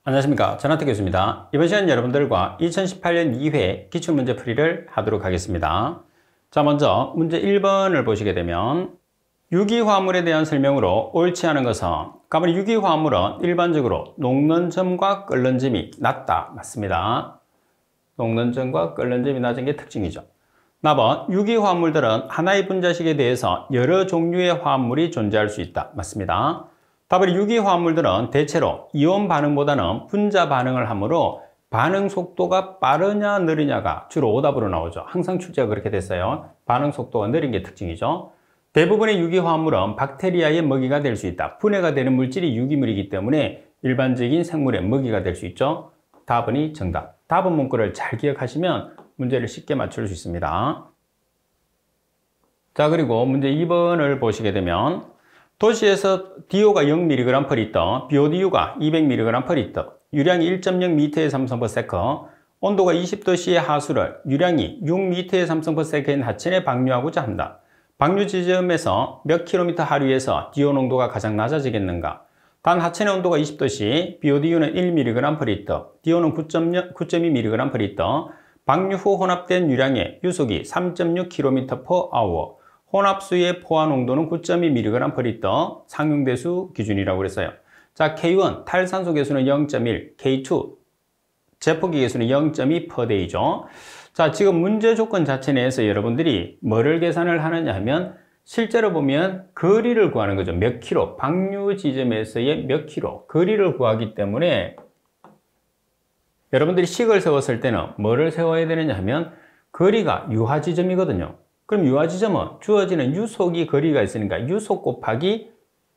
안녕하십니까, 전하태 교수입니다. 이번 시간 여러분들과 2018년 2회 기출문제 풀이를 하도록 하겠습니다. 자, 먼저 문제 1번을 보시게 되면 유기화합물에 대한 설명으로 옳지 않은 것은, 가만히 유기화합물은 일반적으로 녹는 점과 끓는 점이 낮다. 맞습니다. 녹는 점과 끓는 점이 낮은 게 특징이죠. 나번 유기화합물들은 하나의 분자식에 대해서 여러 종류의 화합물이 존재할 수 있다. 맞습니다. 답은 유기화합물들은 대체로 이온 반응보다는 분자 반응을 하므로 반응 속도가 빠르냐 느리냐가 주로 오답으로 나오죠. 항상 출제가 그렇게 됐어요. 반응 속도가 느린 게 특징이죠. 대부분의 유기화합물은 박테리아의 먹이가 될 수 있다. 분해가 되는 물질이 유기물이기 때문에 일반적인 생물의 먹이가 될 수 있죠. 답은이 정답. 답은 문구를 잘 기억하시면 문제를 쉽게 맞출 수 있습니다. 자, 그리고 문제 2번을 보시게 되면 도시에서 DO가 0mg/L, BODU가 200mg/L, 유량이 1.0m의 삼성per/s, 온도가 20도씨의 하수를 유량이 6m의 삼성per/s인 하천에 방류하고자 한다. 방류 지점에서 몇 킬로미터 하류에서 DO 농도가 가장 낮아지겠는가? 단 하천의 온도가 20도씨, BODU는 1mg/L, DO는 9.2mg/L, 방류 후 혼합된 유량의 유속이 3.6km/h, 혼합수의 포화 농도는 9.2mg/L, 상용대수 기준이라고 그랬어요. 자, K1 탈산소 계수는 0.1, K2 제포기 계수는 0.2/day죠. 자, 지금 문제 조건 자체 내에서 여러분들이 뭐를 계산을 하느냐 하면 실제로 보면 거리를 구하는 거죠. 몇 킬로, 방류 지점에서의 몇 킬로, 거리를 구하기 때문에 여러분들이 식을 세웠을 때는 뭐를 세워야 되느냐 하면 거리가 유화 지점이거든요. 그럼 유화 지점은 주어지는 유속이 거리가 있으니까 유속 곱하기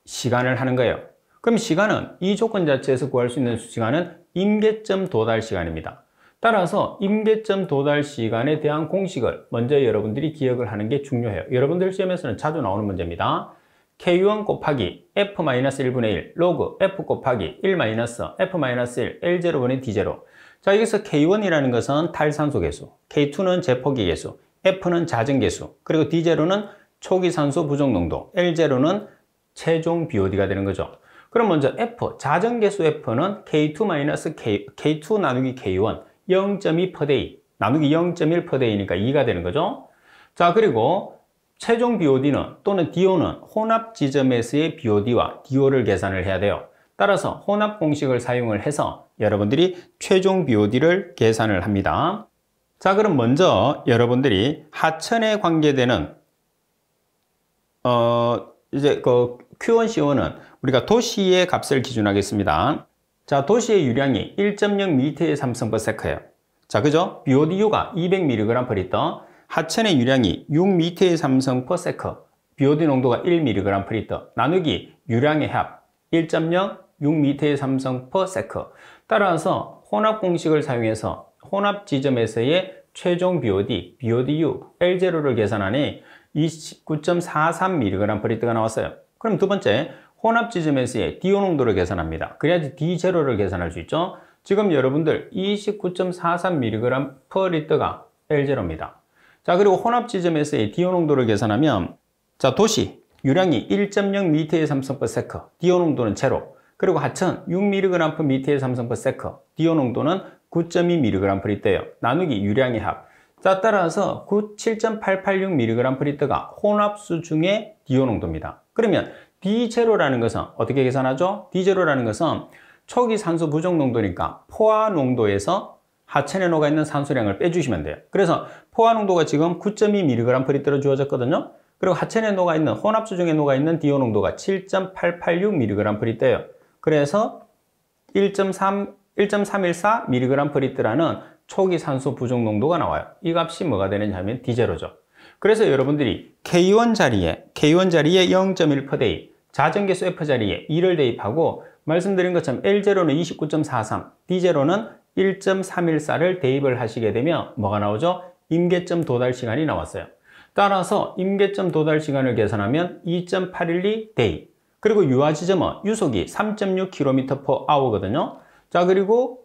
시간을 하는 거예요. 그럼 시간은 이 조건 자체에서 구할 수 있는 시간은 임계점 도달 시간입니다. 따라서 임계점 도달 시간에 대한 공식을 먼저 여러분들이 기억을 하는 게 중요해요. 여러분들 시험에서는 자주 나오는 문제입니다. K1 곱하기 F-1분의 1 로그 F 곱하기 1-F-1 L0분의 D0. 자, 여기서 K1이라는 것은 탈산소 계수, K2는 제포기 계수, F는 자전 계수, 그리고 D0는 초기 산소 부족 농도, L0는 최종 BOD가 되는 거죠. 그럼 먼저 F, 자전 계수 F는 K2 나누기 K1, 0.2/day, 나누기 0.1/day니까 2가 되는 거죠. 자, 그리고 최종 BOD는 또는 DO는 혼합 지점에서의 BOD와 DO를 계산을 해야 돼요. 따라서 혼합 공식을 사용을 해서 여러분들이 최종 BOD를 계산을 합니다. 자, 그럼 먼저 여러분들이 하천에 관계되는 이제 그 Q1, C1은 우리가 도시의 값을 기준하겠습니다. 자, 도시의 유량이 1.0m의 삼성per/s예요. 자, 그죠? BODU가 200mg/L, 하천의 유량이 6m의 삼성per/s, BOD 농도가 1mg/L, 나누기 유량의 합 1.0, 6m의 삼성per/s. 따라서 혼합 공식을 사용해서 혼합 지점에서의 최종 BOD, BODU, L0를 계산하니 29.43mg/L가 나왔어요. 그럼 두 번째, 혼합 지점에서의 DO 농도를 계산합니다. 그래야지 D0를 계산할 수 있죠. 지금 여러분들 29.43mg/L가 L0입니다. 자, 그리고 혼합 지점에서의 DO 농도를 계산하면, 자, 도시 유량이 1.0m의 삼성per/s, DO 농도는 제로. 그리고 하천 6mg/m의 삼성per/s, DO 농도는 9.2mg/L예요. 나누기 유량의 합. 자, 따라서 7.886mg/L가 혼합수 중에 DO 농도입니다. 그러면 D0라는 것은 어떻게 계산하죠? D0라는 것은 초기 산소 부족 농도니까 포화 농도에서 하천에 녹아있는 산소량을 빼주시면 돼요. 그래서 포화 농도가 지금 9.2mg/L로 주어졌거든요. 그리고 하천에 녹아있는, 혼합수 중에 녹아있는 DO 농도가 7.886mg/L예요. 그래서 1.314mg/L라는 초기 산소 부족 농도가 나와요. 이 값이 뭐가 되느냐 하면 D0죠. 그래서 여러분들이 K1 자리에 0.1/day, 자전계수 F 자리에 2를 대입하고 말씀드린 것처럼 L0는 29.43, D0는 1.314를 대입을 하시게 되면 뭐가 나오죠? 임계점 도달 시간이 나왔어요. 따라서 임계점 도달 시간을 계산하면 2.812day. 그리고 유화 지점은 유속이 3.6km/h거든요. 자, 그리고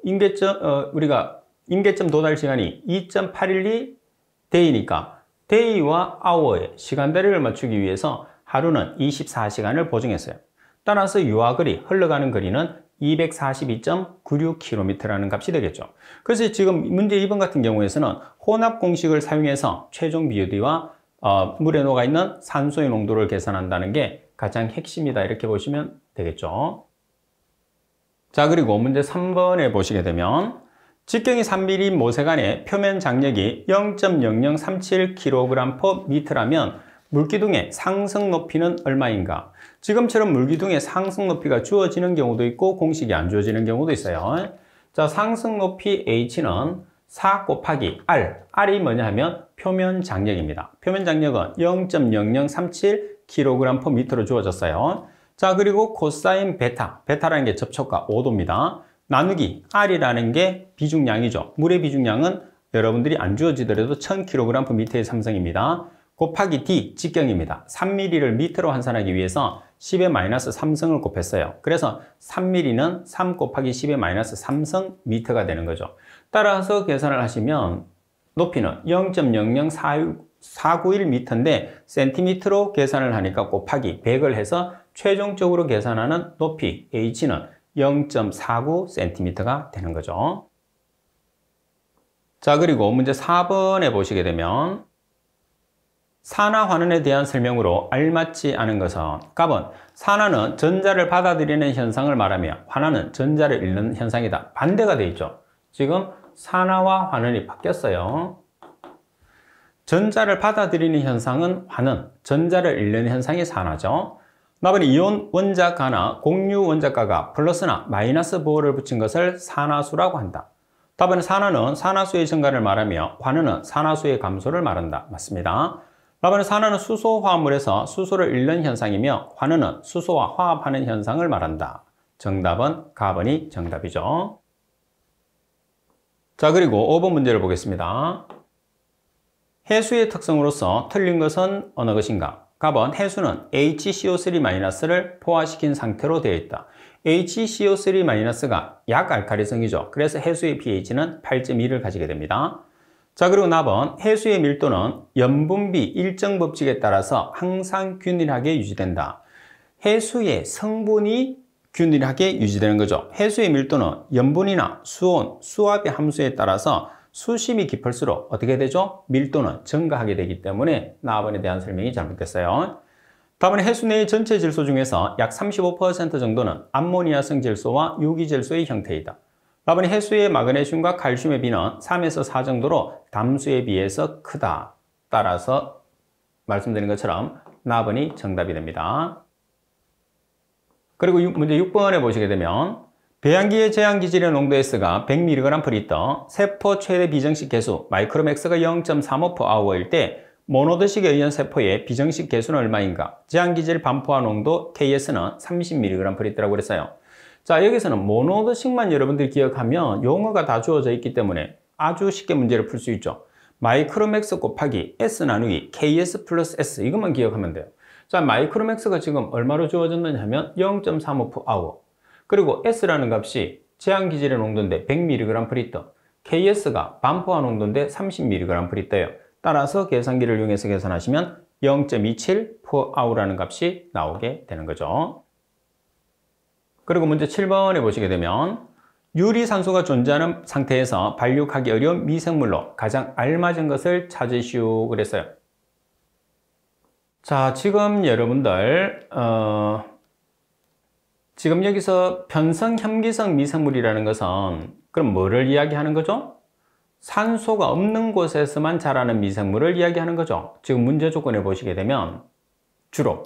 우리가 임계점 도달 시간이 2.812 데이니까 데이와 아워의 시간대를 맞추기 위해서 하루는 24시간을 보정했어요. 따라서 유화거리, 흘러가는 거리는 242.96km라는 값이 되겠죠. 그래서 지금 문제 2번 같은 경우에서는 혼합 공식을 사용해서 최종 BOD와 물에 녹아있는 산소의 농도를 계산한다는 게 가장 핵심이다, 이렇게 보시면 되겠죠. 자, 그리고 문제 3번에 보시게 되면 직경이 3mm 모세관의 표면 장력이 0.0037kg/m라면 물기둥의 상승 높이는 얼마인가? 지금처럼 물기둥의 상승 높이가 주어지는 경우도 있고 공식이 안 주어지는 경우도 있어요. 자, 상승 높이 H는 4 곱하기 R, R이 뭐냐 하면 표면 장력입니다. 표면 장력은 0.0037kg/m로 주어졌어요. 자, 그리고 코사인 베타, 베타라는 게 접촉과 5도입니다. 나누기 R이라는 게 비중량이죠. 물의 비중량은 여러분들이 안 주어지더라도 1000kg/m의 삼성입니다. 곱하기 D, 직경입니다. 3mm를 미터로 환산하기 위해서 10의 마이너스 3성을 곱했어요. 그래서 3mm는 3 곱하기 10의 마이너스 3성 미터가 되는 거죠. 따라서 계산을 하시면 높이는 0.00491m인데 센티미터로 계산을 하니까 곱하기 100을 해서 최종적으로 계산하는 높이 H는 0.49cm가 되는 거죠. 자, 그리고 문제 4번에 보시게 되면 산화 환원에 대한 설명으로 알맞지 않은 것은 값은 산화는 전자를 받아들이는 현상을 말하며 환원은 전자를 잃는 현상이다. 반대가 되어 있죠. 지금 산화와 환원이 바뀌었어요. 전자를 받아들이는 현상은 환원, 전자를 잃는 현상이 산화죠. 나머지 이온 원자가나 공유 원자가가 플러스나 마이너스 보호를 붙인 것을 산화수라고 한다. 답은 산화는 산화수의 증가를 말하며 환원은 산화수의 감소를 말한다. 맞습니다. 답은 산화는 수소 화합물에서 수소를 잃는 현상이며 환원은 수소와 화합하는 현상을 말한다. 정답은 가번이 정답이죠. 자, 그리고 5번 문제를 보겠습니다. 해수의 특성으로서 틀린 것은 어느 것인가? 답은 해수는 HCO3-를 포화시킨 상태로 되어 있다. HCO3-가 약알칼리성이죠. 그래서 해수의 pH는 8.2를 가지게 됩니다. 자, 그리고 답은 해수의 밀도는 염분비 일정 법칙에 따라서 항상 균일하게 유지된다. 해수의 성분이 균일하게 유지되는 거죠. 해수의 밀도는 염분이나 수온, 수압의 함수에 따라서 수심이 깊을수록 어떻게 되죠? 밀도는 증가하게 되기 때문에 나번에 대한 설명이 잘못됐어요. 답은 해수 내의 전체 질소 중에서 약 35% 정도는 암모니아성 질소와 유기질소의 형태이다. 답은 해수의 마그네슘과 칼슘의 비는 3에서 4 정도로 담수에 비해서 크다. 따라서 말씀드린 것처럼 나번이 정답이 됩니다. 그리고 문제 6번에 보시게 되면 배양기의 제한기질의 농도 S가 100mg/L, 세포 최대 비정식 개수 마이크로맥스가 0.35/H일 때 모노드식에 의한 세포의 비정식 개수는 얼마인가? 제한기질 반포화 농도 KS는 30mg/L라고 그랬어요. 자, 여기서는 모노드식만 여러분들이 기억하면 용어가 다 주어져 있기 때문에 아주 쉽게 문제를 풀 수 있죠. 마이크로맥스 곱하기 S 나누기 KS 플러스 S, 이것만 기억하면 돼요. 자, 마이크로맥스가 지금 얼마로 주어졌느냐 하면 0.35/H. 그리고 S라는 값이 제한기질의 농도인데 100mg/L, KS가 반포화 농도인데 30mg/L예요. 따라서 계산기를 이용해서 계산하시면 0.27/H라는 값이 나오게 되는 거죠. 그리고 문제 7번에 보시게 되면 유리산소가 존재하는 상태에서 반륙하기 어려운 미생물로 가장 알맞은 것을 찾으시오 그랬어요. 자, 지금 여러분들 지금 여기서 편성 혐기성 미생물이라는 것은 그럼 뭐를 이야기하는 거죠? 산소가 없는 곳에서만 자라는 미생물을 이야기하는 거죠. 지금 문제 조건에 보시게 되면 주로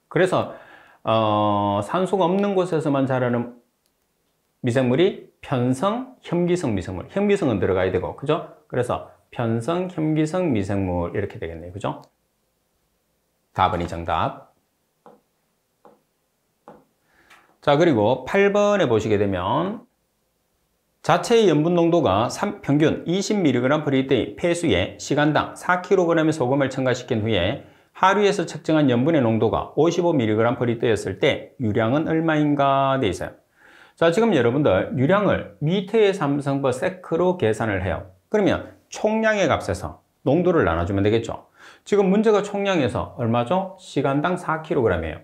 그래서 산소가 없는 곳에서만 자라는 미생물이 편성 혐기성 미생물, 혐기성은 들어가야 되고, 그죠? 그래서 편성 혐기성 미생물 이렇게 되겠네요, 그죠? 답은이 정답. 자, 그리고 8번에 보시게 되면 자체의 염분 농도가 평균 20mg/L의 폐수에 시간당 4kg의 소금을 첨가시킨 후에 하류에서 측정한 염분의 농도가 55mg/L였을 때 유량은 얼마인가 돼 있어요. 자, 지금 여러분들 유량을 미터의 3승/s 세크로 계산을 해요. 그러면 총량의 값에서 농도를 나눠주면 되겠죠. 지금 문제가 총량에서 얼마죠? 시간당 4kg이에요.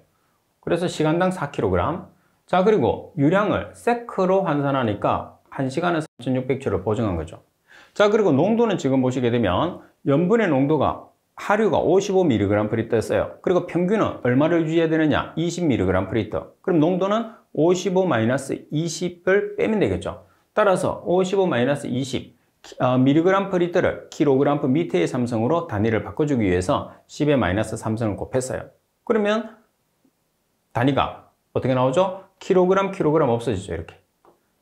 그래서 시간당 4kg. 자, 그리고 유량을 세크로 환산하니까 1시간에 3600J를 보정한 거죠. 자, 그리고 농도는 지금 보시게 되면 염분의 농도가 하류가 55mg/L였어요. 그리고 평균은 얼마를 유지해야 되느냐? 20mg/L. 그럼 농도는 55-20을 빼면 되겠죠. 따라서 55-20 mg/L을 kg/m의 3승으로 단위를 바꿔주기 위해서 10의 -3승을 곱했어요. 그러면 단위가 어떻게 나오죠? kg 없어지죠. 이렇게.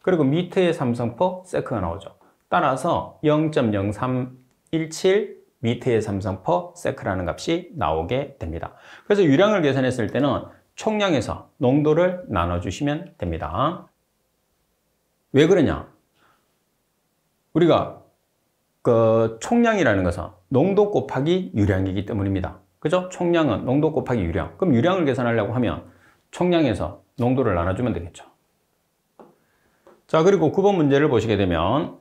그리고 미터의 3승/s가 나오죠. 따라서 0.0317 미터의 3승/s라는 값이 나오게 됩니다. 그래서 유량을 계산했을 때는 총량에서 농도를 나눠주시면 됩니다. 왜 그러냐? 우리가 총량이라는 것은 농도 곱하기 유량이기 때문입니다. 그죠? 총량은 농도 곱하기 유량. 그럼 유량을 계산하려고 하면 총량에서 농도를 나눠주면 되겠죠. 자, 그리고 9번 문제를 보시게 되면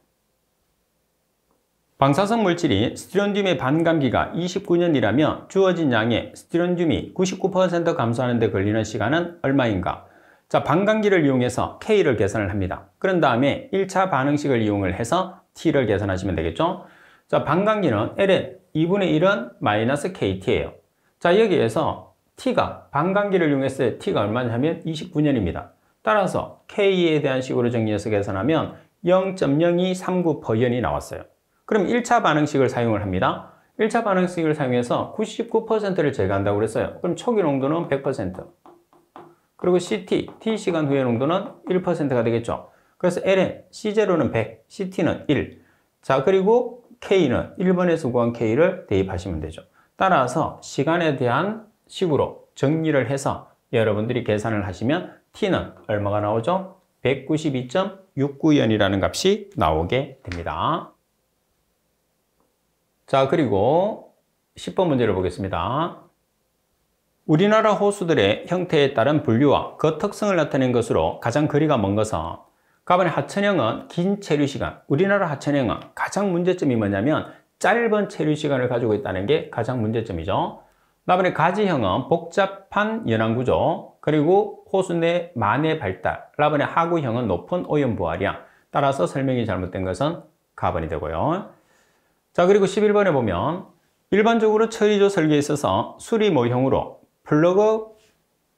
방사성 물질이 스티론듐의 반감기가 29년이라면 주어진 양의 스티론듐이 99% 감소하는 데 걸리는 시간은 얼마인가? 자, 반감기를 이용해서 K를 계산을 합니다. 그런 다음에 1차 반응식을 이용을 해서 T를 계산하시면 되겠죠? 자, 반감기는 Ln 2분의 1은 -KT예요. 자, 여기에서 T가 반감기를 이용했을 때 T가 얼마냐면 29년입니다. 따라서 K에 대한 식으로 정리해서 계산하면 0.0239%이 나왔어요. 그럼 1차 반응식을 사용을 합니다. 1차 반응식을 사용해서 99%를 제거한다고 그랬어요. 그럼 초기 농도는 100%. 그리고 CT, T시간 후의 농도는 1%가 되겠죠. 그래서 Ln, C0는 100, CT는 1. 자, 그리고 K는 1번에서 구한 K를 대입하시면 되죠. 따라서 시간에 대한 식으로 정리를 해서 여러분들이 계산을 하시면 T는 얼마가 나오죠? 192.69년이라는 값이 나오게 됩니다. 자, 그리고 10번 문제를 보겠습니다. 우리나라 호수들의 형태에 따른 분류와 그 특성을 나타낸 것으로 가장 거리가 먼 것은 가번의 하천형은 긴 체류 시간, 우리나라 하천형은 가장 문제점이 뭐냐면 짧은 체류 시간을 가지고 있다는 게 가장 문제점이죠. 나번에 가지형은 복잡한 연안 구조, 그리고 호수 내 만의 발달, 라번에 하구형은 높은 오염 부하량. 따라서 설명이 잘못된 것은 가번이 되고요. 자, 그리고 11번에 보면 일반적으로 처리조 설계에 있어서 수리 모형으로 플러그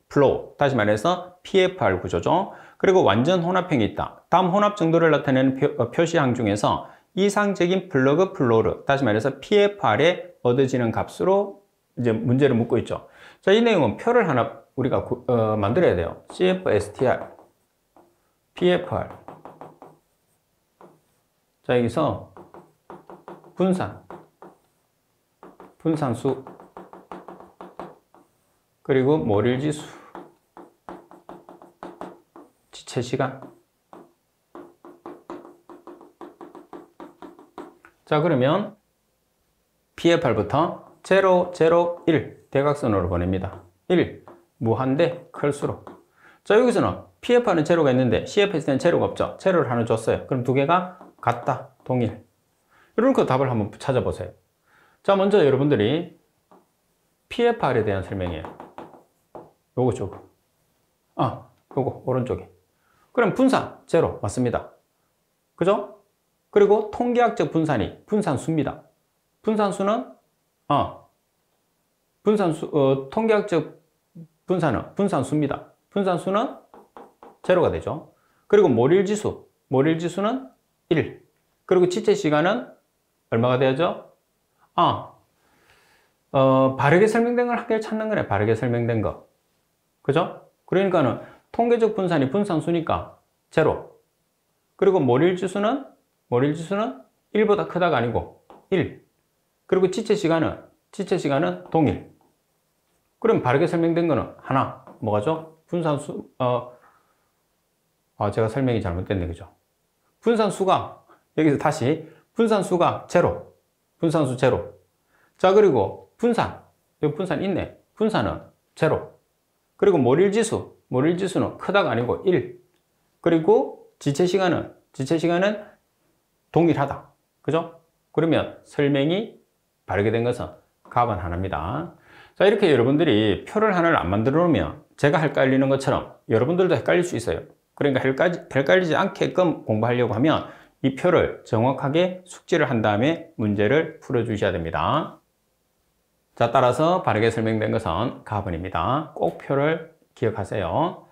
플로우, 다시 말해서 PFR 구조죠. 그리고 완전 혼합형이 있다. 다음 혼합 정도를 나타내는 표시항 중에서 이상적인 플러그 플로우를, 다시 말해서 PFR에 얻어지는 값으로 이제 문제를 묻고 있죠. 자, 이 내용은 표를 하나 우리가 만들어야 돼요. CFSTR, PFR. 자, 여기서 분산수, 그리고 몰일지수, 지체시간. 자, 그러면 PFR부터 0, 0, 1 대각선으로 보냅니다. 1, 무한대 클수록. 자, 여기서는 PFR은 제로가 있는데 CFS는 제로가 없죠. 제로를 하나 줬어요. 그럼 두 개가 같다, 동일. 이렇게 답을 한번 찾아보세요. 자, 먼저 여러분들이 PFR에 대한 설명이에요. 요거. 요거 오른쪽에. 그럼 분산 제로 맞습니다. 그죠? 그리고 통계학적 분산이 분산수입니다. 분산수는 통계학적 분산은 분산수입니다. 분산수는 제로가 되죠. 그리고 몰일지수는 1. 그리고 지체시간은 얼마가 되죠? 바르게 설명된 걸 한 개를 찾는 거네. 바르게 설명된 거. 그죠? 그러니까는 통계적 분산이 분산수니까 제로. 그리고 몰일지수는 1보다 크다가 아니고 1. 그리고 지체시간은 동일. 그럼 바르게 설명된 거는 하나. 뭐가죠? 분산수, 제가 설명이 잘못됐네. 그죠? 분산수가, 여기서 다시, 분산수가 제로. 분산수 제로. 자, 그리고 여기 분산 있네. 분산은 제로. 그리고 몰일지수는 크다가 아니고 1. 그리고 지체시간은 동일하다. 그죠? 그러면 설명이 바르게 된 것은 답은 하나입니다. 자, 이렇게 여러분들이 표를 하나를 안 만들어 놓으면 제가 헷갈리는 것처럼 여러분들도 헷갈릴 수 있어요. 그러니까 헷갈리지 않게끔 공부하려고 하면 이 표를 정확하게 숙지를 한 다음에 문제를 풀어 주셔야 됩니다. 자, 따라서 바르게 설명된 것은 가번입니다. 꼭 표를 기억하세요.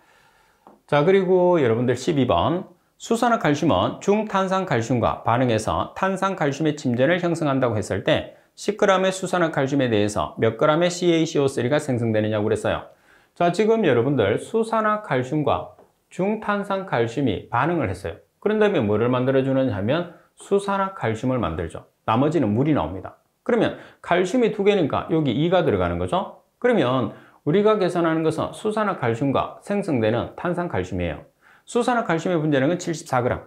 자, 그리고 여러분들 12번. 수산화칼슘은 중탄산칼슘과 반응해서 탄산칼슘의 침전을 형성한다고 했을 때 10g의 수산화칼슘에 대해서 몇 g의 CaCO3가 생성되느냐고 그랬어요. 자, 지금 여러분들 수산화칼슘과 중탄산칼슘이 반응을 했어요. 그런 다음에 뭐를 만들어주느냐 하면 수산화칼슘을 만들죠. 나머지는 물이 나옵니다. 그러면 칼슘이 2개니까 여기 2가 들어가는 거죠. 그러면 우리가 계산하는 것은 수산화칼슘과 생성되는 탄산칼슘이에요. 수산화칼슘의 분자량은 74g,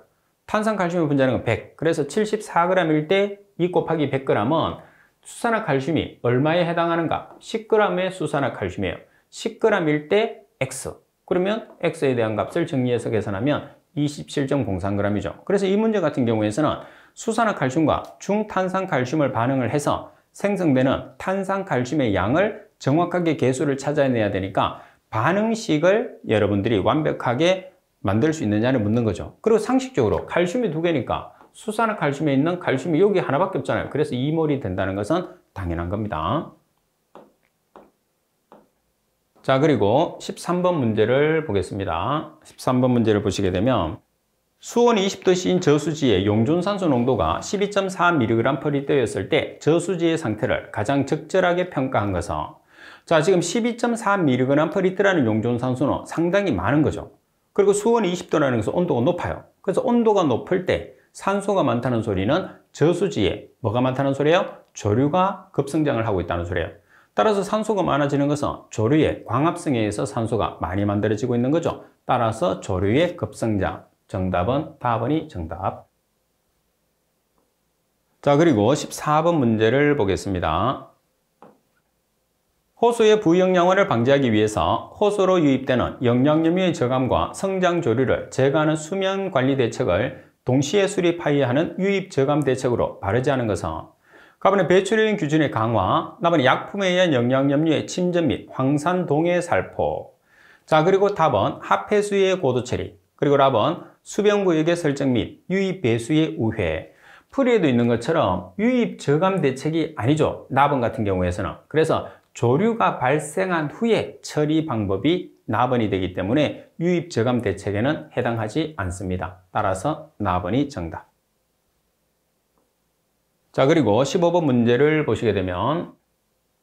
탄산칼슘의 분자량은 100. 그래서 74g일 때 2 곱하기 100g은 수산화칼슘이 얼마에 해당하는가? 10g의 수산화칼슘이에요. 10g일 때 X. 그러면 X에 대한 값을 정리해서 계산하면 27.03g이죠. 그래서 이 문제 같은 경우에서는 수산화칼슘과 중탄산칼슘을 반응을 해서 생성되는 탄산칼슘의 양을 정확하게 계수를 찾아내야 되니까 반응식을 여러분들이 완벽하게 만들 수 있느냐를 묻는 거죠. 그리고 상식적으로 칼슘이 2개니까 수산화칼슘에 있는 칼슘이 여기 하나밖에 없잖아요. 그래서 2몰이 된다는 것은 당연한 겁니다. 자, 그리고 13번 문제를 보겠습니다. 13번 문제를 보시게 되면 수온 20도씨인 저수지의 용존산소 농도가 12.4mg/L였을 때 저수지의 상태를 가장 적절하게 평가한 것은, 자, 지금 12.4mg/L라는 용존산소는 상당히 많은 거죠. 그리고 수온이 20도라는 것은 온도가 높아요. 그래서 온도가 높을 때 산소가 많다는 소리는 저수지에 뭐가 많다는 소리예요? 조류가 급성장을 하고 있다는 소리예요. 따라서 산소가 많아지는 것은 조류의 광합성에 의해서 산소가 많이 만들어지고 있는 거죠. 따라서 조류의 급성장. 정답은 4번이 정답. 자, 그리고 14번 문제를 보겠습니다. 호수의 부영양화를 방지하기 위해서 호수로 유입되는 영양염류의 저감과 성장 조류를 제거하는 수면 관리 대책을 동시에 수립하여야 하는 유입 저감 대책으로 바르지 않은 것은, 가번의 배출효인 규준의 강화, 나번의 약품에 의한 영양염류의 침전 및 황산 동해 살포. 자, 그리고 답은 합해수의 고도 처리, 그리고 답은 수병구역의 설정 및 유입 배수의 우회. 풀이에도 있는 것처럼 유입 저감 대책이 아니죠. 나번 같은 경우에서는. 그래서 조류가 발생한 후에 처리 방법이 나번이 되기 때문에 유입 저감 대책에는 해당하지 않습니다. 따라서 나번이 정답. 자, 그리고 15번 문제를 보시게 되면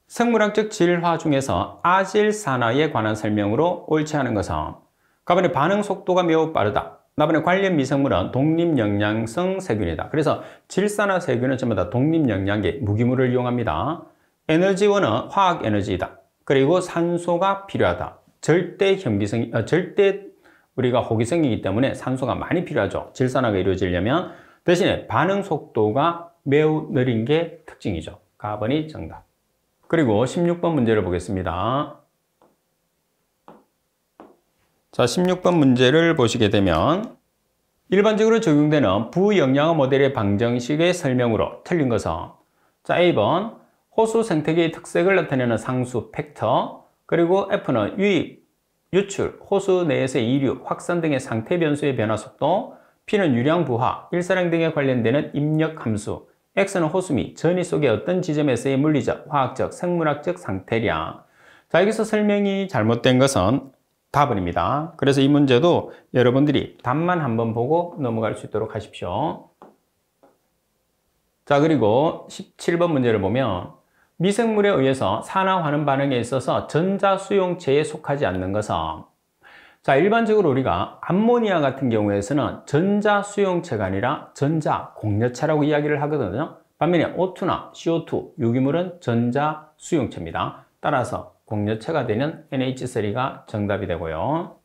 생물학적 질화 중에서 아질산화에 관한 설명으로 옳지 않은 것은, 가번의 반응 속도가 매우 빠르다. 나번의 관련 미생물은 독립영양성 세균이다. 그래서 질산화 세균은 전부 다 독립영양계 무기물을 이용합니다. 에너지원은 화학에너지이다. 그리고 산소가 필요하다. 절대 우리가 호기성이기 때문에 산소가 많이 필요하죠. 질산화가 이루어지려면. 대신에 반응 속도가 매우 느린 게 특징이죠. 가번이 정답. 그리고 16번 문제를 보겠습니다. 자, 16번 문제를 보시게 되면 일반적으로 적용되는 부영양화 모델의 방정식의 설명으로 틀린 것은, 자, A번 호수 생태계의 특색을 나타내는 상수 팩터, 그리고 F는 유입, 유출, 호수 내에서의 이류, 확산 등의 상태 변수의 변화 속도, P는 유량 부하, 일사량 등에 관련되는 입력 함수, X는 호수 및 전이 속의 어떤 지점에서의 물리적, 화학적, 생물학적 상태량. 자, 여기서 설명이 잘못된 것은 답은입니다. 그래서 이 문제도 여러분들이 답만 한번 보고 넘어갈 수 있도록 하십시오. 자, 그리고 17번 문제를 보면 미생물에 의해서 산화하는 반응에 있어서 전자수용체에 속하지 않는 것은, 자, 일반적으로 우리가 암모니아 같은 경우에서는 전자수용체가 아니라 전자공여체라고 이야기를 하거든요. 반면에 O2나 CO2, 유기물은 전자수용체입니다. 따라서 공여체가 되는 NH3가 정답이 되고요.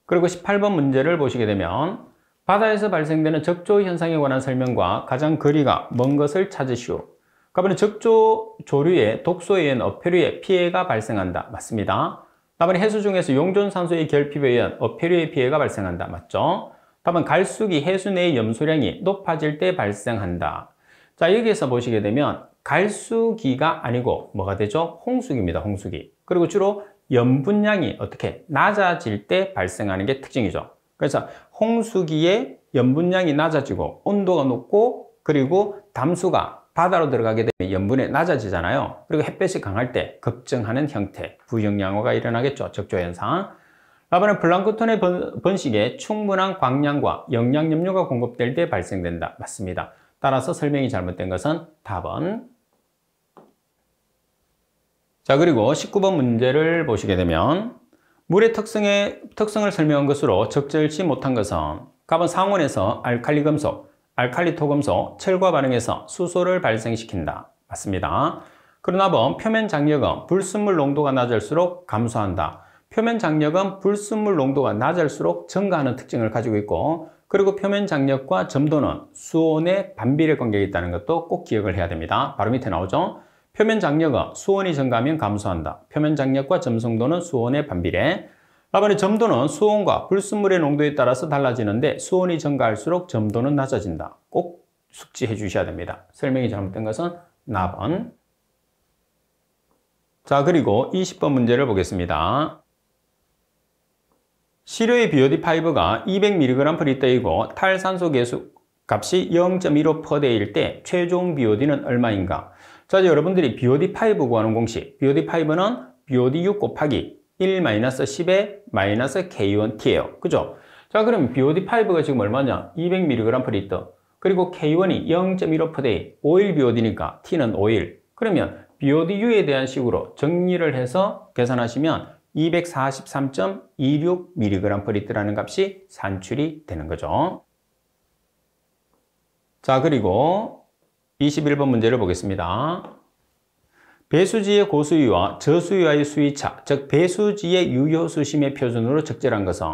그리고 18번 문제를 보시게 되면 바다에서 발생되는 적조 현상에 관한 설명과 가장 거리가 먼 것을 찾으시오. 가번에 적조 조류의 독소에 의한 어패류에 피해가 발생한다. 맞습니다. 답은 해수 중에서 용존산소의 결핍에 의한 어패류의 피해가 발생한다. 맞죠? 답은 갈수기 해수 내의 염소량이 높아질 때 발생한다. 자, 여기에서 보시게 되면 갈수기가 아니고 뭐가 되죠? 홍수기입니다. 홍수기. 그리고 주로 염분량이 어떻게 낮아질 때 발생하는 게 특징이죠. 그래서 홍수기에 염분량이 낮아지고 온도가 높고 그리고 담수가 바다로 들어가게 되면 염분이 낮아지잖아요. 그리고 햇볕이 강할 때 급증하는 형태, 부영양호가 일어나겠죠. 적조현상. 라바는 플랑크톤의 번식에 충분한 광량과 영양염료가 공급될 때 발생된다. 맞습니다. 따라서 설명이 잘못된 것은 답은. 자, 그리고 19번 문제를 보시게 되면 물의 특성을 설명한 것으로 적절치 못한 것은 갑은 상온에서 알칼리 금속, 알칼리 토금속, 철과 반응해서 수소를 발생시킨다. 맞습니다. 그러나 표면 장력은 불순물 농도가 낮을수록 감소한다. 표면 장력은 불순물 농도가 낮을수록 증가하는 특징을 가지고 있고, 그리고 표면 장력과 점도는 수온의 반비례 관계가 있다는 것도 꼭 기억을 해야 됩니다. 바로 밑에 나오죠. 표면 장력은 수온이 증가하면 감소한다. 표면 장력과 점성도는 수온의 반비례. 라반의 점도는 수온과 불순물의 농도에 따라서 달라지는데 수온이 증가할수록 점도는 낮아진다. 꼭 숙지해 주셔야 됩니다. 설명이 잘못된 것은 나번. 자, 그리고 20번 문제를 보겠습니다. 시료의 BOD5가 200mg/L이고 탈산소 계수 값이 0.15%일 때 최종 BOD는 얼마인가? 자, 이제 여러분들이 BOD5 구하는 공식. BOD5는 BOD6 곱하기 1-10의 -K1T예요. 그죠? 자, 그럼 BOD5가 지금 얼마냐? 200mg/L. 그리고 K1이 0.15%의 5일 BOD니까 T는 5일. 그러면 BODU에 대한 식으로 정리를 해서 계산하시면 243.26mg/L라는 값이 산출이 되는 거죠. 자, 그리고 21번 문제를 보겠습니다. 배수지의 고수위와 저수위와의 수위차, 즉 배수지의 유효수심의 표준으로 적절한 것은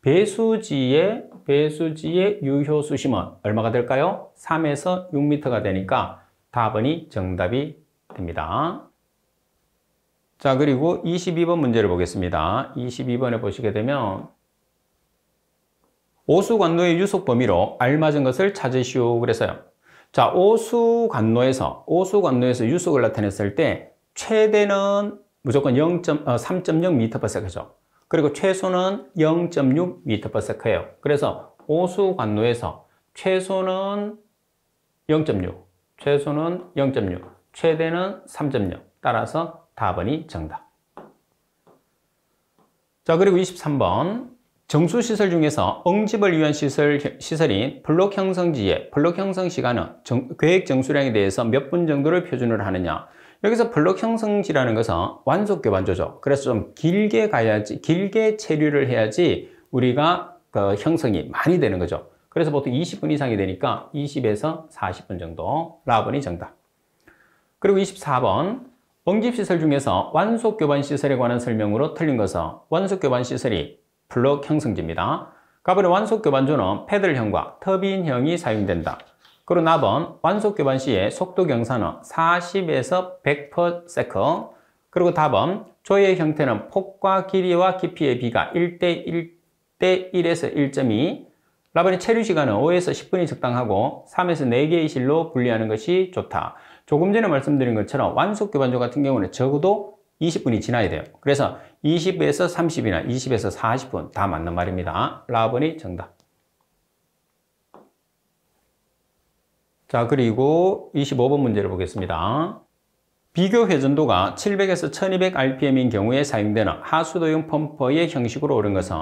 배수지의 유효수심은 얼마가 될까요? 3에서 6m가 되니까 답은이 정답이 됩니다. 자, 그리고 22번 문제를 보겠습니다. 22번에 보시게 되면 오수관로의 유속 범위로 알맞은 것을 찾으시오 그래서요. 자, 오수관로에서 유속을 나타냈을 때 최대는 무조건 3.0m/s죠. 그리고 최소는 0.6m/s예요. 그래서 오수관로에서 최소는 0.6, 최대는 3.0. 따라서 답은이 정답. 자, 그리고 23번. 정수시설 중에서 응집을 위한 시설인 블록 형성지의 블록 형성 시간은 계획 정수량에 대해서 몇 분 정도를 표준으로 하느냐. 여기서 블록 형성지라는 것은 완속 교반조죠. 그래서 좀 길게 가야지, 길게 체류를 해야지 우리가 그 형성이 많이 되는 거죠. 그래서 보통 20분 이상이 되니까 20에서 40분 정도. 라번이 정답. 그리고 24번. 응집시설 중에서 완속 교반 시설에 관한 설명으로 틀린 것은 완속 교반 시설이 블록 형성지입니다. 가번의 완속 교반조는 패들형과 터빈형이 사용된다. 그리고 나번 완속 교반 시의 속도 경사는 40에서 100/s. 그리고 답은 조의 형태는 폭과 길이와 깊이의 비가 1:1에서 1.2. 라번의 체류 시간은 5에서 10분이 적당하고 3에서 4개의 실로 분리하는 것이 좋다. 조금 전에 말씀드린 것처럼 완속 교반조 같은 경우는 적어도 20분이 지나야 돼요. 그래서 20에서 30이나 20에서 40분 다 맞는 말입니다. 라번이 정답. 자, 그리고 25번 문제를 보겠습니다. 비교 회전도가 700에서 1200rpm인 경우에 사용되는 하수도용 펌프의 형식으로 옳은 것은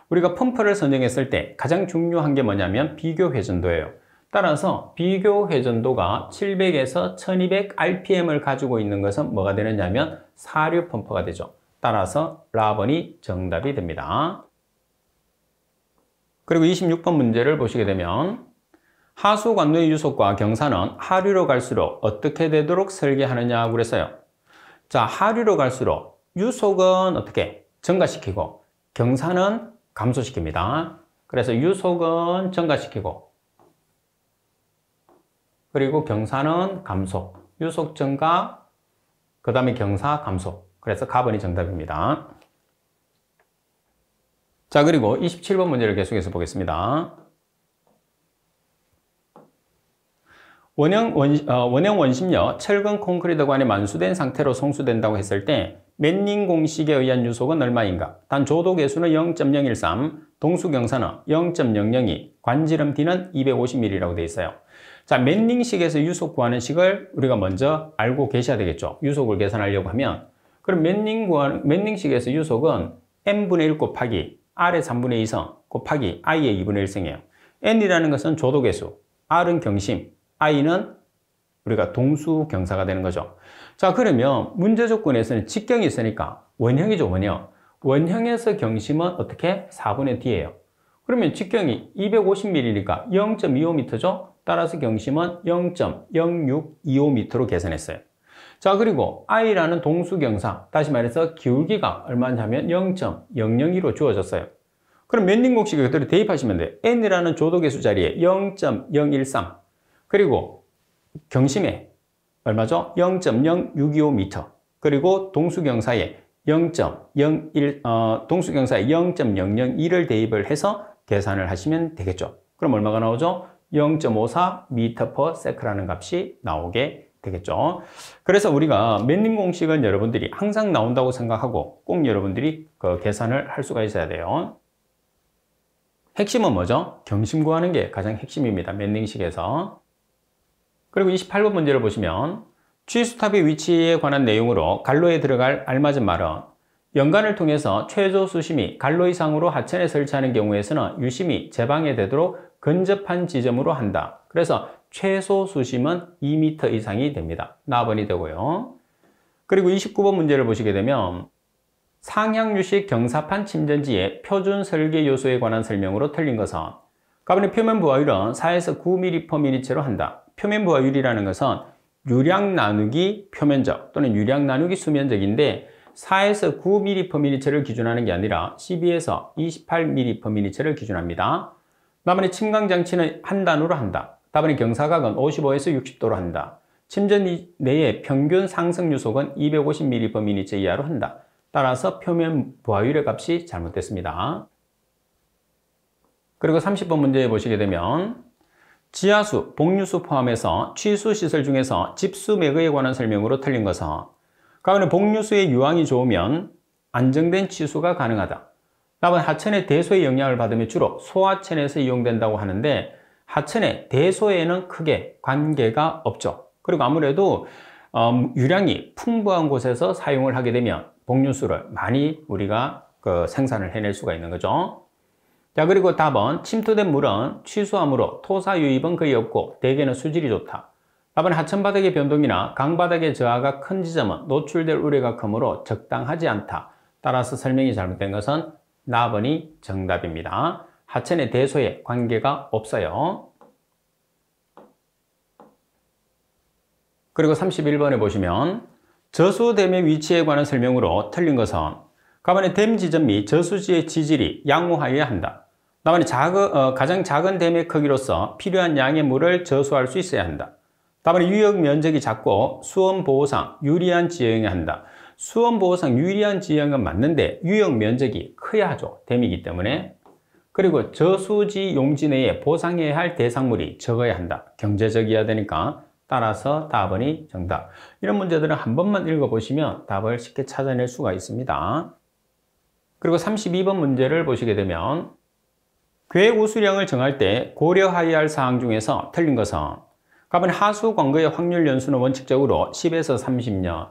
우리가 펌프를 선정했을 때 가장 중요한 게 뭐냐면 비교 회전도예요. 따라서 비교 회전도가 700에서 1200rpm을 가지고 있는 것은 뭐가 되느냐면 사류 펌프가 되죠. 따라서 라번이 정답이 됩니다. 그리고 26번 문제를 보시게 되면 하수 관로의 유속과 경사는 하류로 갈수록 어떻게 되도록 설계하느냐고 그랬어요. 자, 하류로 갈수록 유속은 어떻게 증가시키고 경사는 감소시킵니다. 그래서 유속은 증가시키고 그리고 경사는 감소, 유속 증가, 그 다음에 경사 감소. 그래서 가번이 정답입니다. 자, 그리고 27번 문제를 계속해서 보겠습니다. 원형 원심력 철근 콘크리트관이 만수된 상태로 송수된다고 했을 때 맨닝 공식에 의한 유속은 얼마인가? 단 조도 계수는 0.013, 동수 경사는 0.002, 관지름 D는 250mm라고 되어 있어요. 자, 맨닝식에서 유속 구하는 식을 우리가 먼저 알고 계셔야 되겠죠. 유속을 계산하려고 하면 그럼 맨닝식에서 유속은 n분의 1 곱하기 r의 3분의 2성 곱하기 i의 2분의 1성이에요. n이라는 것은 조도 계수, r은 경심, i는 우리가 동수 경사가 되는 거죠. 자, 그러면 문제 조건에서는 직경이 있으니까 원형이죠, 원형. 원형에서 경심은 어떻게? 4분의 d예요. 그러면 직경이 250mm니까 0.25m죠? 따라서 경심은 0.0625m로 계산했어요. 자, 그리고 i라는 동수 경사, 다시 말해서 기울기가 얼마냐면 0.002로 주어졌어요. 그럼 맨닝 공식에 그대로 대입하시면 돼요. n이라는 조도 계수 자리에 0.013, 그리고 경심에 얼마죠? 0.0625m. 그리고 동수경사에 0.002를 대입을 해서 계산을 하시면 되겠죠. 그럼 얼마가 나오죠? 0.54m/s라는 값이 나오게 되겠죠. 그래서 우리가 맨닝 공식은 여러분들이 항상 나온다고 생각하고 꼭 여러분들이 그 계산을 할 수가 있어야 돼요. 핵심은 뭐죠? 경심 구하는 게 가장 핵심입니다. 맨닝식에서. 그리고 28번 문제를 보시면 취수탑의 위치에 관한 내용으로 갈로에 들어갈 알맞은 말은 연관을 통해서 최소 수심이 갈로 이상으로 하천에 설치하는 경우에서는 유심이 제방해되도록 근접한 지점으로 한다. 그래서 최소 수심은 2m 이상이 됩니다. 나번이 되고요. 그리고 29번 문제를 보시게 되면 상향유식 경사판 침전지의 표준 설계 요소에 관한 설명으로 틀린 것은 가번의 표면 부하율은 4에서 9mm/m로 한다. 표면 부하율이라는 것은 유량 나누기 표면적 또는 유량 나누기 수면적인데 4에서 9mm/m를 기준하는 게 아니라 12에서 28mm/m를 기준합니다. 다음에 침강장치는 한 단으로 한다. 다음에 경사각은 55에서 60도로 한다. 침전 내의 평균 상승 유속은 250mm/m 이하로 한다. 따라서 표면 부하율의 값이 잘못됐습니다. 그리고 30번 문제 보시게 되면 지하수, 복류수 포함해서 취수 시설 중에서 집수 매거에 관한 설명으로 틀린 것은 가운데 복류수의 유황이 좋으면 안정된 취수가 가능하다. 답은 하천의 대소의 영향을 받으며 주로 소하천에서 이용된다고 하는데 하천의 대소에는 크게 관계가 없죠. 그리고 아무래도 유량이 풍부한 곳에서 사용을 하게 되면 복류수를 많이 우리가 생산을 해낼 수가 있는 거죠. 자, 그리고 답은 침투된 물은 취수함으로 토사 유입은 거의 없고 대개는 수질이 좋다. 답은 하천바닥의 변동이나 강바닥의 저하가 큰 지점은 노출될 우려가 크므로 적당하지 않다. 따라서 설명이 잘못된 것은 나번이 정답입니다. 하천의 대소에 관계가 없어요. 그리고 31번에 보시면 저수댐의 위치에 관한 설명으로 틀린 것은 가만히 댐 지점 및 저수지의 지질이 양호하여야 한다. 다음에 가장 작은 댐의 크기로서 필요한 양의 물을 저수할 수 있어야 한다. 다음에 유역 면적이 작고 수원 보호상 유리한 지형에 한다. 수원 보호상 유리한 지형은 맞는데 유역 면적이 커야 하죠. 댐이기 때문에. 그리고 저수지 용지 내에 보상해야 할 대상물이 적어야 한다. 경제적이어야 되니까. 따라서 답은이 정답. 이런 문제들은 한 번만 읽어보시면 답을 쉽게 찾아낼 수가 있습니다. 그리고 32번 문제를 보시게 되면 계획 우수량을 정할 때 고려하여야 할 사항 중에서 틀린 것은 가번 하수 광거의 확률 연수는 원칙적으로 10에서 30년,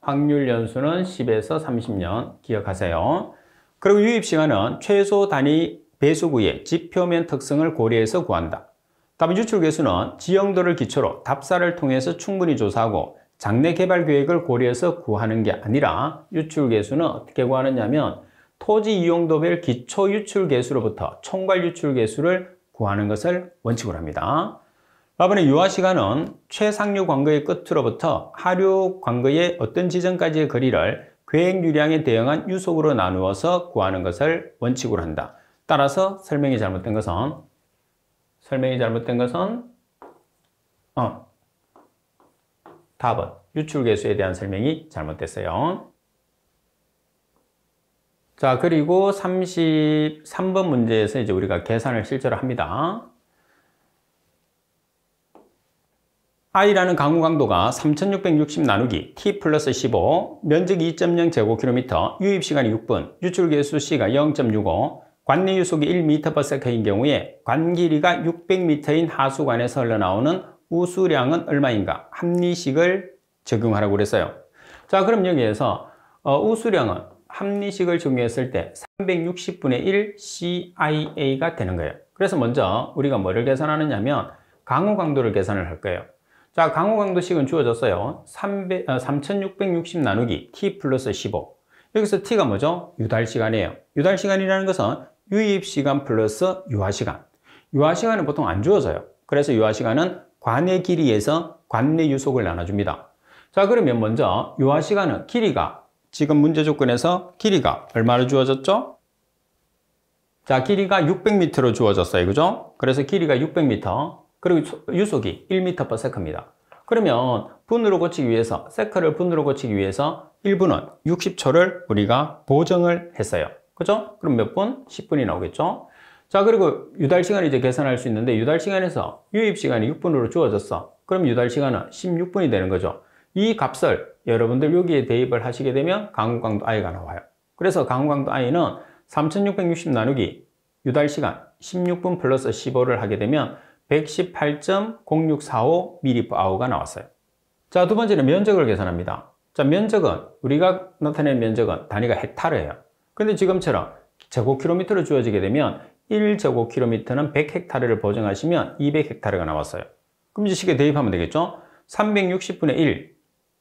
확률 연수는 10에서 30년 기억하세요. 그리고 유입 시간은 최소 단위 배수구의 지표면 특성을 고려해서 구한다. 답은 유출 개수는 지형도를 기초로 답사를 통해서 충분히 조사하고 장래 개발 계획을 고려해서 구하는 게 아니라 유출 개수는 어떻게 구하느냐면 토지 이용도별 기초 유출 개수로부터 총괄 유출 개수를 구하는 것을 원칙으로 합니다. 답은 유화 시간은 최상류 광거의 끝으로부터 하류 광거의 어떤 지점까지의 거리를 계획 유량에 대응한 유속으로 나누어서 구하는 것을 원칙으로 한다. 따라서 설명이 잘못된 것은 답은 유출 개수에 대한 설명이 잘못됐어요. 자, 그리고 33번 문제에서 이제 우리가 계산을 실제로 합니다. I라는 강우 강도가 3660 나누기 T 플러스 15, 면적이 2.0 제곱킬로미터, 유입시간이 6분, 유출계수 C가 0.65, 관내 유속이 1m/s인 경우에 관 길이가 600m인 하수관에서 흘러나오는 우수량은 얼마인가? 합리식을 적용하라고 그랬어요. 자, 그럼 여기에서 우수량은 합리식을 적용했을 때 360분의 1 CIA가 되는 거예요. 그래서 먼저 우리가 뭐를 계산하느냐 하면 강우 강도를 계산을 할 거예요. 자, 강우 강도식은 주어졌어요. 3660 나누기 T 플러스 15. 여기서 T가 뭐죠? 유달시간이에요. 유달시간이라는 것은 유입시간 플러스 유하시간. 유하시간은 보통 안 주어져요. 그래서 유하시간은 관의 길이에서 관내 유속을 나눠줍니다. 자, 그러면 먼저 유하시간은 길이가 지금 문제 조건에서 길이가 얼마로 주어졌죠? 자, 길이가 600m로 주어졌어요. 그죠? 그래서 길이가 600m. 그리고 유속이 1m/s입니다. 그러면 분으로 고치기 위해서, 세크를 분으로 고치기 위해서 1분은 60초를 우리가 보정을 했어요. 그죠? 그럼 몇 분? 10분이 나오겠죠? 자, 그리고 유달시간을 이제 계산할 수 있는데 유달시간에서 유입시간이 6분으로 주어졌어. 그럼 유달시간은 16분이 되는 거죠. 이 값을 여러분들 여기에 대입을 하시게 되면 강우강도 I가 나와요. 그래서 강우강도 I는 3660 나누기 유달시간 16분 플러스 15를 하게 되면 118.0645 mAh가 나왔어요. 자, 두 번째는 면적을 계산합니다. 자, 면적은 우리가 나타낸 면적은 단위가 헥타르예요. 근데 지금처럼 제곱킬로미터로 주어지게 되면 1제곱킬로미터는 100헥타르를 보정하시면 200헥타르가 나왔어요. 그럼 이제 식에 대입하면 되겠죠? 360분의 1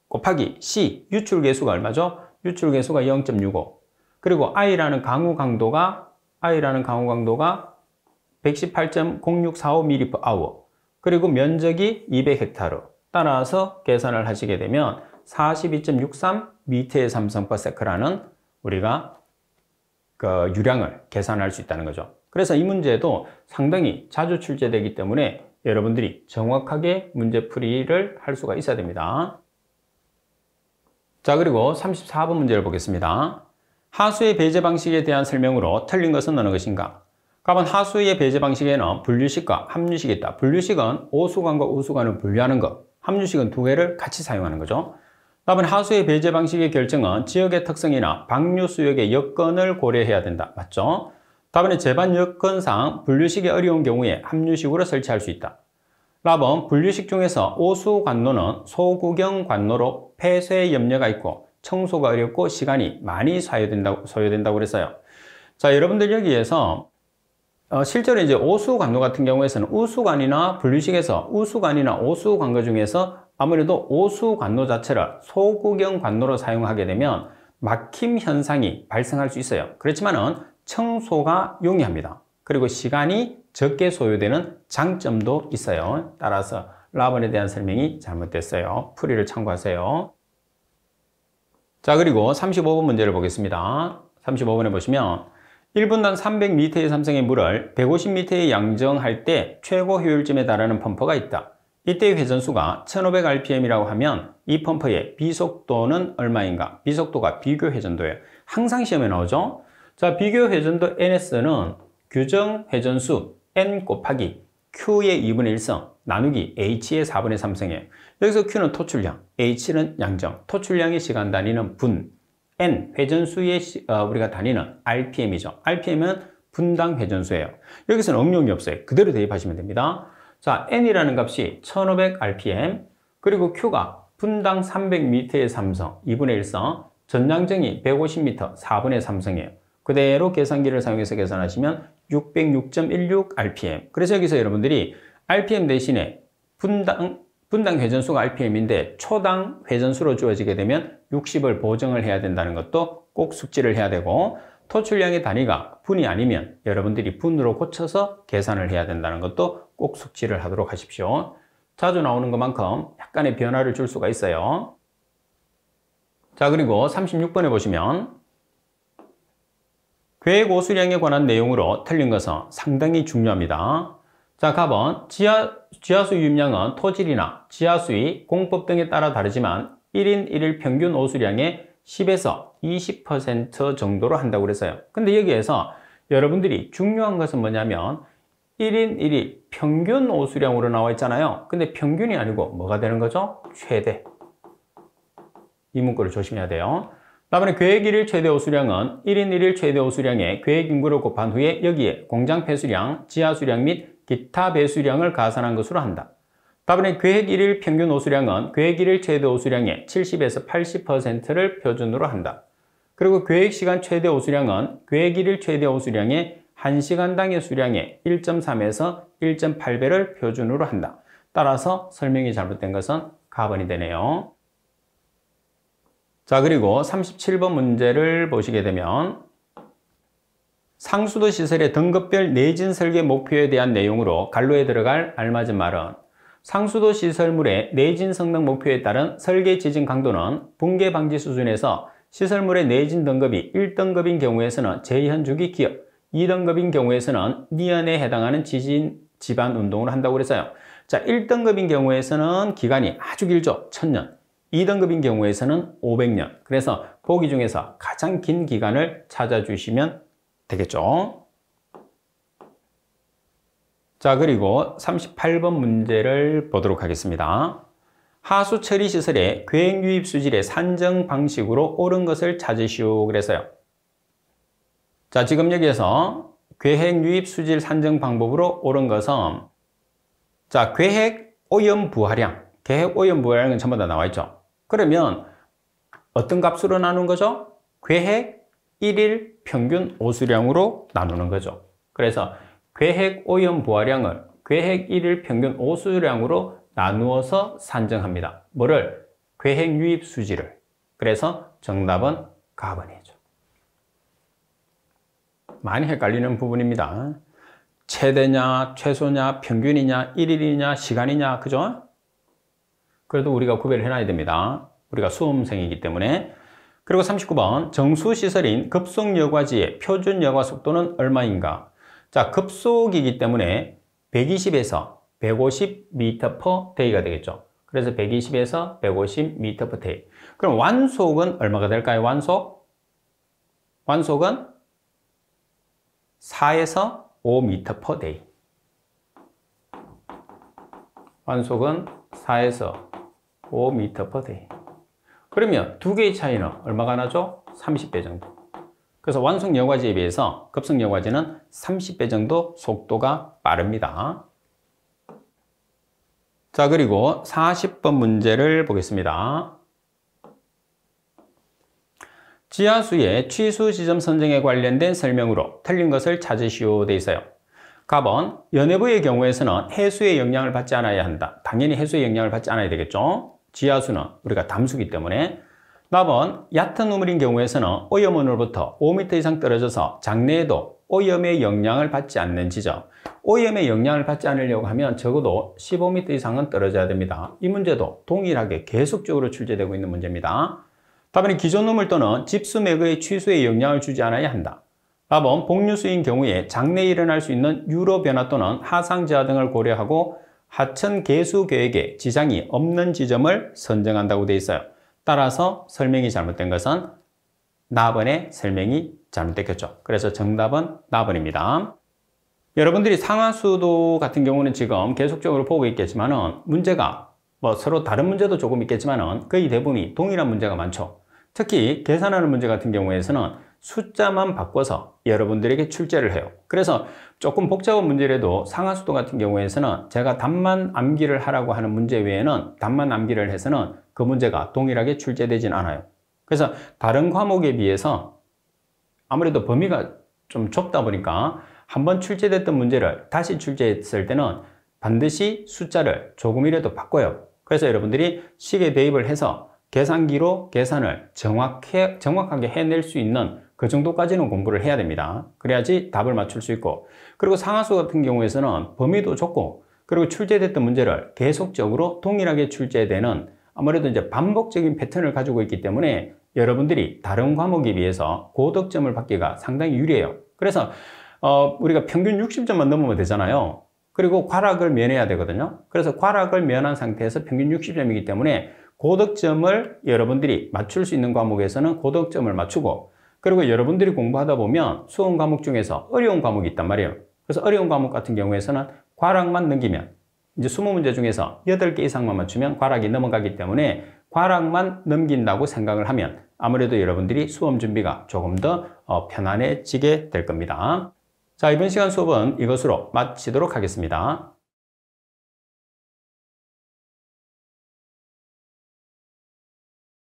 곱하기 C, 유출계수가 얼마죠? 유출계수가 0.65. 그리고 I라는 강우 강도가 118.0645 mAh. 그리고 면적이 200헥타르. 따라서 계산을 하시게 되면 42.63 m의 삼성퍼세크라는 우리가 그 유량을 계산할 수 있다는 거죠. 그래서 이 문제도 상당히 자주 출제되기 때문에 여러분들이 정확하게 문제풀이를 할 수가 있어야 됩니다. 자, 그리고 34번 문제를 보겠습니다. 하수의 배제 방식에 대한 설명으로 틀린 것은 어느 것인가? 가번 하수의 배제 방식에는 분류식과 합류식이 있다. 분류식은 오수관과 우수관을 분류하는 것, 합류식은 두 개를 같이 사용하는 거죠. 답은 하수의 배제 방식의 결정은 지역의 특성이나 방류 수역의 여건을 고려해야 된다. 맞죠? 답은 제반 여건상 분류식이 어려운 경우에 합류식으로 설치할 수 있다. 답은 분류식 중에서 오수관로는 소구경 관로로 폐쇄 염려가 있고 청소가 어렵고 시간이 많이 소요된다고 그랬어요. 자, 여러분들 여기에서 실제로 이제 오수관로 같은 경우에서는 우수관이나 분류식에서 우수관이나 오수관로 중에서 아무래도 오수관로 자체를 소구경 관로로 사용하게 되면 막힘 현상이 발생할 수 있어요. 그렇지만은 청소가 용이합니다. 그리고 시간이 적게 소요되는 장점도 있어요. 따라서 라번에 대한 설명이 잘못됐어요. 풀이를 참고하세요. 자, 그리고 35번 문제를 보겠습니다. 35번에 보시면 1분당 300m의 삼성의 물을 150m에 양정할 때 최고 효율점에 달하는 펌프가 있다. 이때의 회전수가 1500rpm이라고 하면 이 펌프의 비속도는 얼마인가? 비속도가 비교 회전도예요. 항상 시험에 나오죠? 자, 비교 회전도 NS는 규정 회전수 N 곱하기 Q의 2분의 1성 나누기 H의 4분의 3성이에요. 여기서 Q는 토출량, H는 양정, 토출량의 시간 단위는 분, N, 회전수의 우리가 단위는 RPM이죠. RPM은 분당 회전수예요. 여기서는 응용이 없어요. 그대로 대입하시면 됩니다. 자, N이라는 값이 1500rpm, 그리고 Q가 분당 300m의 삼성, 2분의 1성, 전량정이 150m, 4분의 3성이에요. 그대로 계산기를 사용해서 계산하시면 606.16rpm. 그래서 여기서 여러분들이 rpm 대신에 분당 회전수가 rpm인데 초당 회전수로 주어지게 되면 60을 보정을 해야 된다는 것도 꼭 숙지를 해야 되고, 토출량의 단위가 분이 아니면 여러분들이 분으로 고쳐서 계산을 해야 된다는 것도 꼭 숙지를 하도록 하십시오. 자주 나오는 것만큼 약간의 변화를 줄 수가 있어요. 자, 그리고 36번에 보시면 계획 오수량에 관한 내용으로 틀린 것은 상당히 중요합니다. 자, 가번 지하수 유입량은 토질이나 지하수의 공법 등에 따라 다르지만 1인 1일 평균 오수량의 10에서 20% 정도로 한다고 그랬어요. 근데 여기에서 여러분들이 중요한 것은 뭐냐면 1인 1일 평균 오수량으로 나와 있잖아요. 근데 평균이 아니고 뭐가 되는 거죠? 최대. 이 문구를 조심해야 돼요. 다음에 계획 1일 최대 오수량은 1인 1일 최대 오수량의 계획 인구를 곱한 후에 여기에 공장 폐수량, 지하 수량 및 기타 배수량을 가산한 것으로 한다. 다음에 계획 1일 평균 오수량은 계획 1일 최대 오수량의 70에서 80%를 표준으로 한다. 그리고 계획 시간 최대 오수량은 계획 1일 최대 오수량의 1시간당의 수량의 1.3에서 1.8배를 표준으로 한다. 따라서 설명이 잘못된 것은 가번이 되네요. 자, 그리고 37번 문제를 보시게 되면 상수도 시설의 등급별 내진 설계 목표에 대한 내용으로 간로에 들어갈 알맞은 말은 상수도 시설물의 내진 성능 목표에 따른 설계 지진 강도는 붕괴 방지 수준에서 시설물의 내진 등급이 1등급인 경우에서는 제현 주기 기업, 2등급인 경우에서는 니은에 해당하는 지진 지반 운동을 한다고 그랬어요. 자, 1등급인 경우에서는 기간이 아주 길죠. 1000년. 2등급인 경우에서는 500년. 그래서 보기 중에서 가장 긴 기간을 찾아주시면 되겠죠. 자, 그리고 38번 문제를 보도록 하겠습니다. 하수 처리 시설의 계획 유입 수질의 산정 방식으로 옳은 것을 찾으시오 그래서요. 자, 지금 여기에서 계획 유입 수질 산정 방법으로 옳은 것은 자, 계획 오염 부하량, 계획 오염 부하량은 전부 다 나와 있죠. 그러면 어떤 값으로 나눈 거죠? 계획 1일 평균 오수량으로 나누는 거죠. 그래서 계획 오염 부하량을 계획 1일 평균 오수량으로 나누어서 산정합니다. 뭐를? 계획 유입 수질을. 그래서 정답은 가번이죠. 많이 헷갈리는 부분입니다. 최대냐, 최소냐, 평균이냐, 1일이냐, 시간이냐, 그죠? 그래도 우리가 구별을 해놔야 됩니다. 우리가 수험생이기 때문에. 그리고 39번 정수시설인 급속여과지의 표준 여과 속도는 얼마인가? 자, 급속이기 때문에 120에서 150m/day가 되겠죠. 그래서 120에서 150m/day. 그럼 완속은 얼마가 될까요? 완속은 4에서 5m/day. 완속은 4에서 5m/day. 그러면 두 개의 차이는 얼마가 나죠? 30배 정도. 그래서 완속 여과지에 비해서 급속 여과지는 30배 정도 속도가 빠릅니다. 자, 그리고 40번 문제를 보겠습니다. 지하수의 취수 지점 선정에 관련된 설명으로 틀린 것을 찾으시오 돼 있어요. 가번, 연해부의 경우에서는 해수의 영향을 받지 않아야 한다. 당연히 해수의 영향을 받지 않아야 되겠죠. 지하수는 우리가 담수기 때문에. 나번, 얕은 우물인 경우에서는 오염원으로부터 5m 이상 떨어져서 장내에도 오염의 영향을 받지 않는 지점. 오염의 영향을 받지 않으려고 하면 적어도 15m 이상은 떨어져야 됩니다. 이 문제도 동일하게 계속적으로 출제되고 있는 문제입니다. 답은 기존 우물 또는 집수매그의 취수에 영향을 주지 않아야 한다. 답은 복류수인 경우에 장내에 일어날 수 있는 유로 변화 또는 하상저하 등을 고려하고 하천 개수 계획에 지장이 없는 지점을 선정한다고 되어 있어요. 따라서 설명이 잘못된 것은 나번의 설명이 잘못됐겠죠. 그래서 정답은 나번입니다. 여러분들이 상하수도 같은 경우는 지금 계속적으로 보고 있겠지만은 문제가 서로 다른 문제도 조금 있겠지만은 거의 대부분이 동일한 문제가 많죠. 특히 계산하는 문제 같은 경우에서는 숫자만 바꿔서 여러분들에게 출제를 해요. 그래서 조금 복잡한 문제라도 상하수도 같은 경우에서는 제가 답만 암기를 하라고 하는 문제 외에는 답만 암기를 해서는 그 문제가 동일하게 출제되진 않아요. 그래서 다른 과목에 비해서 아무래도 범위가 좀 좁다 보니까 한번 출제됐던 문제를 다시 출제했을 때는 반드시 숫자를 조금이라도 바꿔요. 그래서 여러분들이 식에 대입을 해서 계산기로 계산을 정확하게 해낼 수 있는 그 정도까지는 공부를 해야 됩니다. 그래야지 답을 맞출 수 있고, 그리고 상하수 같은 경우에서는 범위도 좁고, 그리고 출제됐던 문제를 계속적으로 동일하게 출제되는 아무래도 이제 반복적인 패턴을 가지고 있기 때문에 여러분들이 다른 과목에 비해서 고득점을 받기가 상당히 유리해요. 그래서 우리가 평균 60점만 넘으면 되잖아요. 그리고 과락을 면해야 되거든요. 그래서 과락을 면한 상태에서 평균 60점이기 때문에 고득점을 여러분들이 맞출 수 있는 과목에서는 고득점을 맞추고, 그리고 여러분들이 공부하다 보면 수험 과목 중에서 어려운 과목이 있단 말이에요. 그래서 어려운 과목 같은 경우에서는 과락만 넘기면, 이제 20문제 중에서 8개 이상만 맞추면 과락이 넘어가기 때문에 과락만 넘긴다고 생각을 하면 아무래도 여러분들이 수험 준비가 조금 더 편안해지게 될 겁니다. 자, 이번 시간 수업은 이것으로 마치도록 하겠습니다.